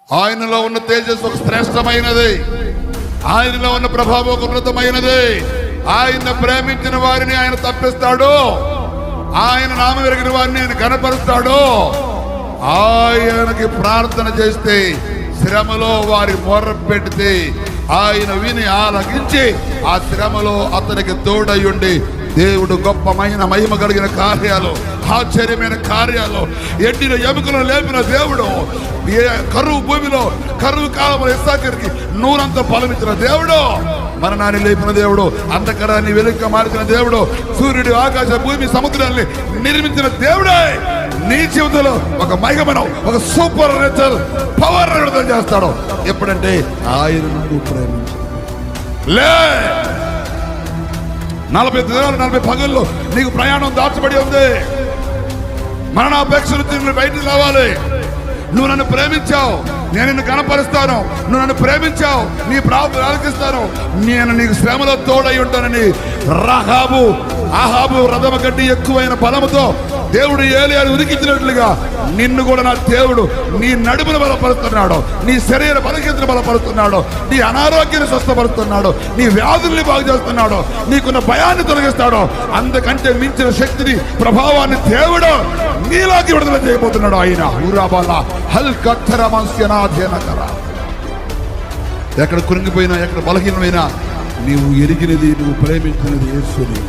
ఆయనలో ఉన్న తేజస్సు ఒక శ్రేష్టమైనది, ఆయనలో ఉన్న ప్రభావం ఒక ఉన్నతమైనది. ఆయన ప్రేమించిన వారిని ఆయన తప్పిస్తాడు, ఆయన నామం ఎరిగిన వారిని ఆయన కనపరుస్తాడు. ఆయనకి ప్రార్థన చేస్తే, శ్రమలో వారి మొర్ర పెడితే ఆయన విని ఆలకించి ఆ శ్రమలో అతనికి తోడయుండి దేవుడు గొప్పమైన మహిమ కలిగిన కార్యాలు, ఆశ్చర్యమైన కార్యాలు, ఎండిన ఎముకలను లేపిన దేవుడు, కరువు భూమిలో కరువు కాలంలో ఇస్సాకుకి నూరంత ఫలమిచ్చిన దేవుడు, మరణాన్ని లేపిన దేవుడు, అంధకారాన్ని వెలుగుగా మార్చిన దేవుడు, సూర్యుడు ఆకాశ భూమి సముద్రాన్ని నిర్మించిన దేవుడే నీ జీవితంలో ఒక మహిమను, ఒక సూపర్ నేచురల్ పవర్ విడుదల చేస్తాడు. ఎప్పుడంటే ఆయన నుండి ప్రేమించు. లే 40 దినాలు 40 పగళ్ళు నీకు ప్రయాణం దాచబడి ఉంది. మరణాపేక్షలు తిరిగి బయటికి రావాలి. నువ్వు నన్ను ప్రేమించావు, నేను నిన్ను కనపరుస్తాను. నువ్వు నన్ను ప్రేమించావు, నీ ప్రార్థన ఆలకిస్తాను. నేను నీకు శ్రమలో తోడై ఉంటానని ఆహాబు రథమ గడ్డి ఎక్కువైన బలముతో దేవుడు ఏలియాను ఉరికించినట్లుగా నిన్ను కూడా నా దేవుడు నీ నడుమును బలపరుస్తున్నాడు, నీ శరీర బలహీనతను బలపరుస్తున్నాడు, నీ అనారోగ్యాన్ని స్వస్థపరుస్తున్నాడు, నీ వ్యాధుల్ని బాగు చేస్తున్నాడు, నీకున్న భయాన్ని తొలగిస్తాడు. అందుకంటే మించిన శక్తిని, ప్రభావాన్ని దేవుడు నీలోకి విడుదల చేయబోతున్నాడు. ఆయన ఎక్కడ కృంగిపోయినా, ఎక్కడ బలహీనమైనా, నీవు ఎరిగినది, నువ్వు ప్రేమించినది యేసుని.